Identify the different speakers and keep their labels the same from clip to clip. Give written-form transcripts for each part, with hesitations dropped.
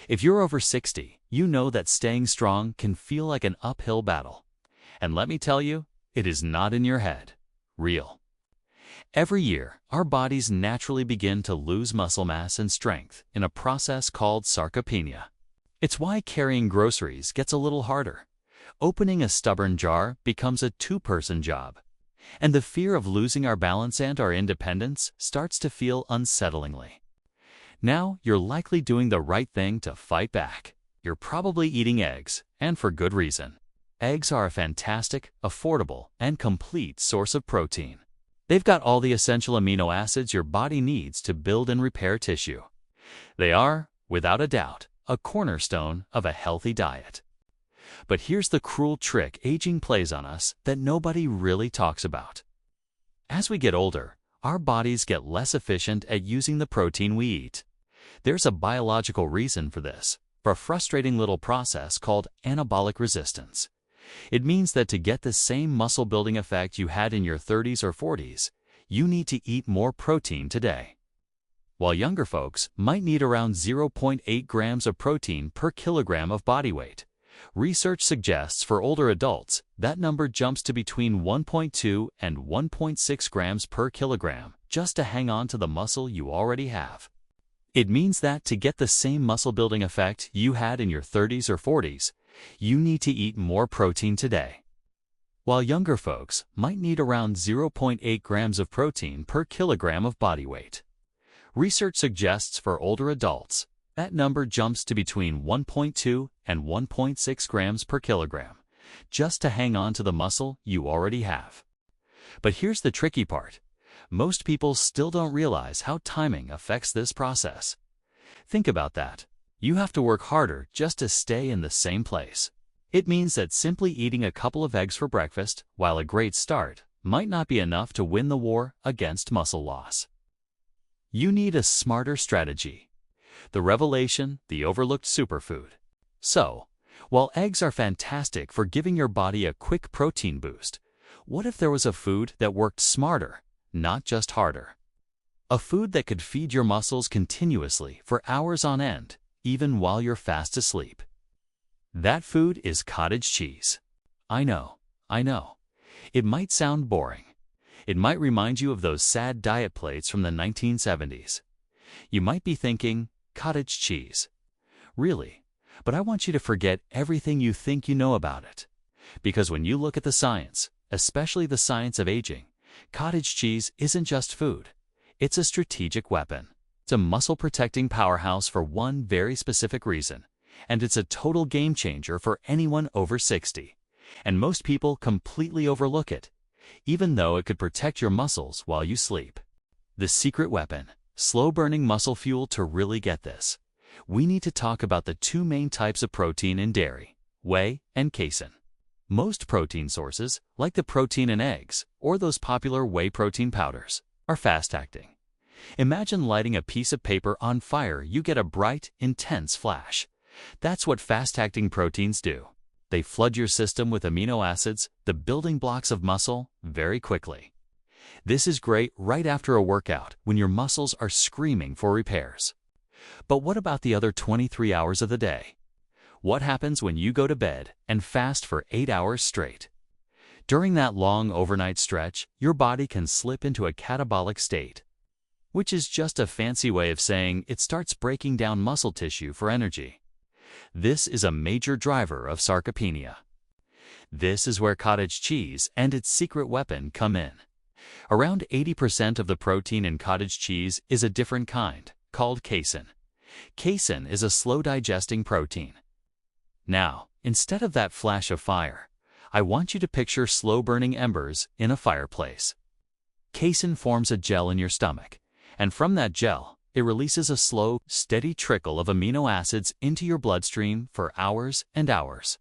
Speaker 1: If you're over 60, you know that staying strong can feel like an uphill battle. And let me tell you, it is not in your head. Real. Every year, our bodies naturally begin to lose muscle mass and strength in a process called sarcopenia. It's why carrying groceries gets a little harder. Opening a stubborn jar becomes a two-person job. And the fear of losing our balance and our independence starts to feel unsettlingly. Now, you're likely doing the right thing to fight back. You're probably eating eggs, and for good reason. Eggs are a fantastic, affordable, and complete source of protein. They've got all the essential amino acids your body needs to build and repair tissue. They are, without a doubt, a cornerstone of a healthy diet. But here's the cruel trick aging plays on us that nobody really talks about. As we get older, our bodies get less efficient at using the protein we eat. There's a biological reason for this, a frustrating little process called anabolic resistance. It means that to get the same muscle-building effect you had in your 30s or 40s, you need to eat more protein today. While younger folks might need around 0.8 grams of protein per kilogram of body weight, research suggests for older adults that number jumps to between 1.2 and 1.6 grams per kilogram just to hang on to the muscle you already have. It means that to get the same muscle-building effect you had in your 30s or 40s, you need to eat more protein today. While younger folks might need around 0.8 grams of protein per kilogram of body weight, research suggests for older adults that number jumps to between 1.2 and 1.6 grams per kilogram, just to hang on to the muscle you already have. But here's the tricky part. Most people still don't realize how timing affects this process. Think about that. You have to work harder just to stay in the same place. It means that simply eating a couple of eggs for breakfast, while a great start, might not be enough to win the war against muscle loss. You need a smarter strategy. The revelation, the overlooked superfood. So, while eggs are fantastic for giving your body a quick protein boost, what if there was a food that worked smarter, not just harder? A food that could feed your muscles continuously for hours on end, even while you're fast asleep. That food is cottage cheese. I know. It might sound boring. It might remind you of those sad diet plates from the 1970s. You might be thinking, cottage cheese. Really? But I want you to forget everything you think you know about it. Because when you look at the science, especially the science of aging, cottage cheese isn't just food. It's a strategic weapon. It's a muscle-protecting powerhouse for one very specific reason. And it's a total game changer for anyone over 60. And most people completely overlook it, even though it could protect your muscles while you sleep. The secret weapon. Slow-burning muscle fuel. To really get this, we need to talk about the two main types of protein in dairy, whey and casein. Most protein sources, like the protein in eggs or those popular whey protein powders, are fast-acting. Imagine lighting a piece of paper on fire. You get a bright, intense flash. That's what fast-acting proteins do. They flood your system with amino acids, the building blocks of muscle, very quickly. This is great right after a workout when your muscles are screaming for repairs. But what about the other 23 hours of the day? What happens when you go to bed and fast for 8 hours straight? During that long overnight stretch, your body can slip into a catabolic state, which is just a fancy way of saying it starts breaking down muscle tissue for energy. This is a major driver of sarcopenia. This is where cottage cheese and its secret weapon come in. Around 80% of the protein in cottage cheese is a different kind, called casein. Casein is a slow-digesting protein. Now, instead of that flash of fire, I want you to picture slow-burning embers in a fireplace. Casein forms a gel in your stomach, and from that gel, it releases a slow, steady trickle of amino acids into your bloodstream for hours and hours.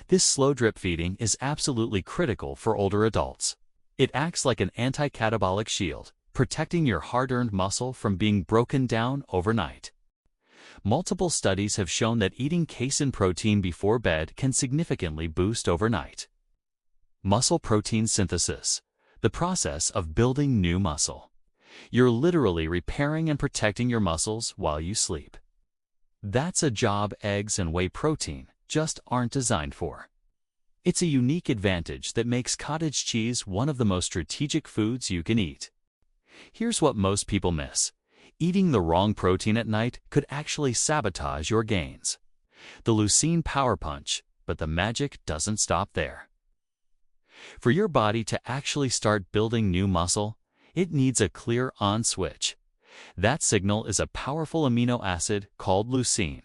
Speaker 1: This slow drip feeding is absolutely critical for older adults. It acts like an anti-catabolic shield, protecting your hard-earned muscle from being broken down overnight. Multiple studies have shown that eating casein protein before bed can significantly boost overnight muscle protein synthesis, the process of building new muscle. You're literally repairing and protecting your muscles while you sleep. That's a job eggs and whey protein just aren't designed for. It's a unique advantage that makes cottage cheese one of the most strategic foods you can eat. Here's what most people miss. Eating the wrong protein at night could actually sabotage your gains. The leucine power punch, but the magic doesn't stop there. For your body to actually start building new muscle, it needs a clear on switch. That signal is a powerful amino acid called leucine.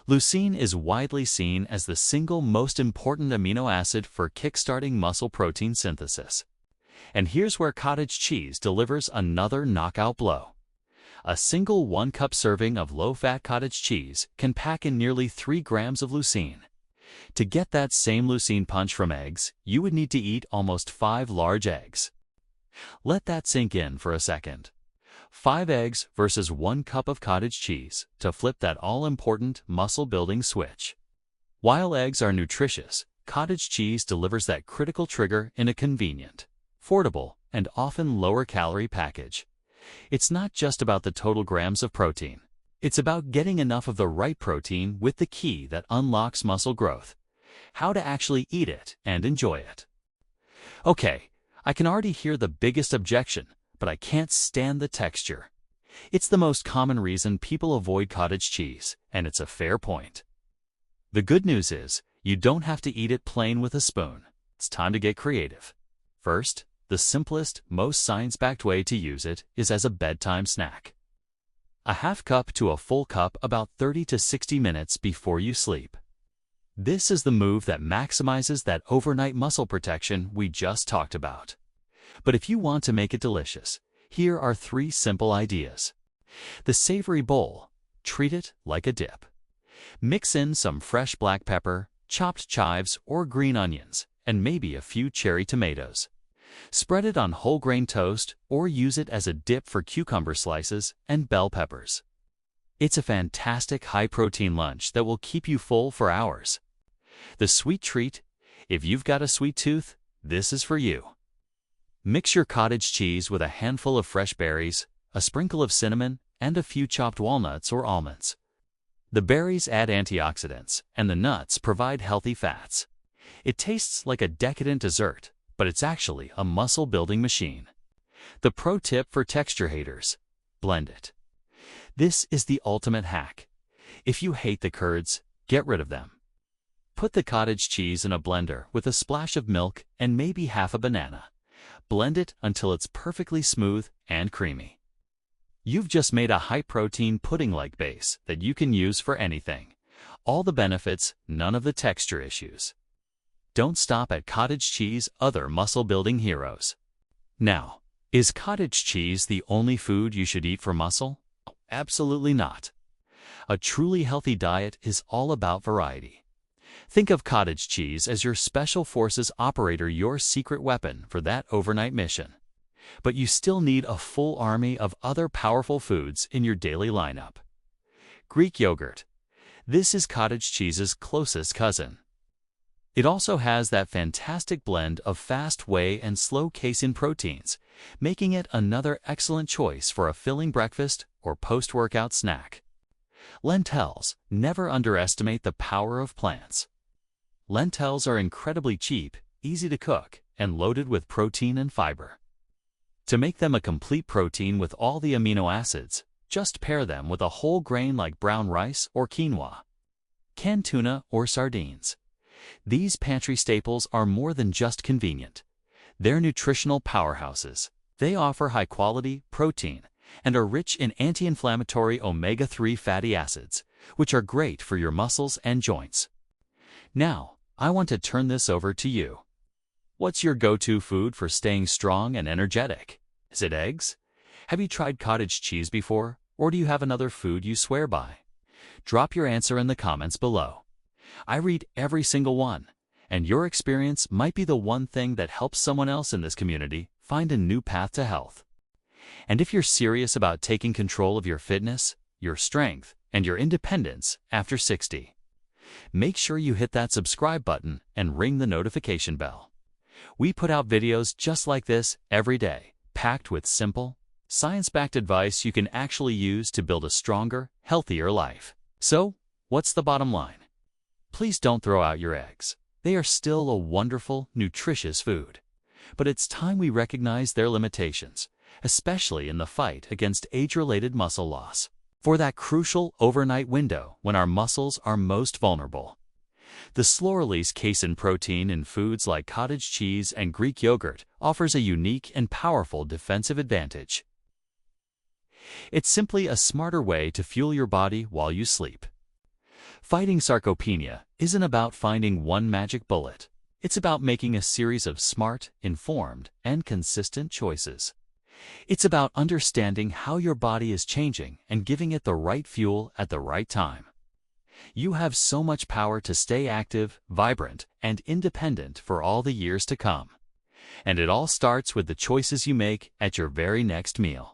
Speaker 1: Leucine is widely seen as the single most important amino acid for kickstarting muscle protein synthesis. And here's where cottage cheese delivers another knockout blow. A single 1-cup serving of low-fat cottage cheese can pack in nearly 3 grams of leucine. To get that same leucine punch from eggs, you would need to eat almost 5 large eggs. Let that sink in for a second. 5 eggs versus 1 cup of cottage cheese to flip that all-important muscle-building switch. While eggs are nutritious, cottage cheese delivers that critical trigger in a convenient, affordable, and often lower-calorie package. It's not just about the total grams of protein. It's about getting enough of the right protein with the key that unlocks muscle growth. How to actually eat it and enjoy it. Okay, I can already hear the biggest objection, but I can't stand the texture. It's the most common reason people avoid cottage cheese, and it's a fair point. The good news is, you don't have to eat it plain with a spoon. It's time to get creative. First, the simplest, most science-backed way to use it is as a bedtime snack. A half cup to a full cup about 30 to 60 minutes before you sleep. This is the move that maximizes that overnight muscle protection we just talked about. But if you want to make it delicious, here are 3 simple ideas. The savory bowl. Treat it like a dip. Mix in some fresh black pepper, chopped chives or green onions, and maybe a few cherry tomatoes. Spread it on whole grain toast or use it as a dip for cucumber slices and bell peppers. It's a fantastic high-protein lunch that will keep you full for hours. The sweet treat. If you've got a sweet tooth, this is for you. Mix your cottage cheese with a handful of fresh berries, a sprinkle of cinnamon, and a few chopped walnuts or almonds. The berries add antioxidants, and the nuts provide healthy fats. It tastes like a decadent dessert, but it's actually a muscle-building machine. The pro tip for texture haters: blend it. This is the ultimate hack. If you hate the curds, get rid of them. Put the cottage cheese in a blender with a splash of milk and maybe half a banana. Blend it until it's perfectly smooth and creamy. You've just made a high-protein pudding-like base that you can use for anything. All the benefits, none of the texture issues. Don't stop at cottage cheese, other muscle-building heroes. Now, is cottage cheese the only food you should eat for muscle? Absolutely not. A truly healthy diet is all about variety. Think of cottage cheese as your special forces operator, your secret weapon for that overnight mission. But you still need a full army of other powerful foods in your daily lineup. Greek yogurt. This is cottage cheese's closest cousin. It also has that fantastic blend of fast whey and slow casein proteins, making it another excellent choice for a filling breakfast or post-workout snack. Lentils. Never underestimate the power of plants. Lentils are incredibly cheap, easy to cook, and loaded with protein and fiber. To make them a complete protein with all the amino acids, just pair them with a whole grain like brown rice or quinoa. Canned tuna or sardines. These pantry staples are more than just convenient. They're nutritional powerhouses. They offer high-quality protein and are rich in anti-inflammatory omega-3 fatty acids, which are great for your muscles and joints. Now, I want to turn this over to you. What's your go-to food for staying strong and energetic? Is it eggs? Have you tried cottage cheese before, or do you have another food you swear by? Drop your answer in the comments below. I read every single one, and your experience might be the one thing that helps someone else in this community find a new path to health. And if you're serious about taking control of your fitness, your strength, and your independence after 60, make sure you hit that subscribe button and ring the notification bell. We put out videos just like this every day, packed with simple, science-backed advice you can actually use to build a stronger, healthier life. So, what's the bottom line? Please don't throw out your eggs. They are still a wonderful, nutritious food. But it's time we recognize their limitations, especially in the fight against age-related muscle loss. For that crucial overnight window when our muscles are most vulnerable. The slow-release casein protein in foods like cottage cheese and Greek yogurt offers a unique and powerful defensive advantage. It's simply a smarter way to fuel your body while you sleep. Fighting sarcopenia isn't about finding one magic bullet. It's about making a series of smart, informed, and consistent choices. It's about understanding how your body is changing and giving it the right fuel at the right time. You have so much power to stay active, vibrant, and independent for all the years to come. And it all starts with the choices you make at your very next meal.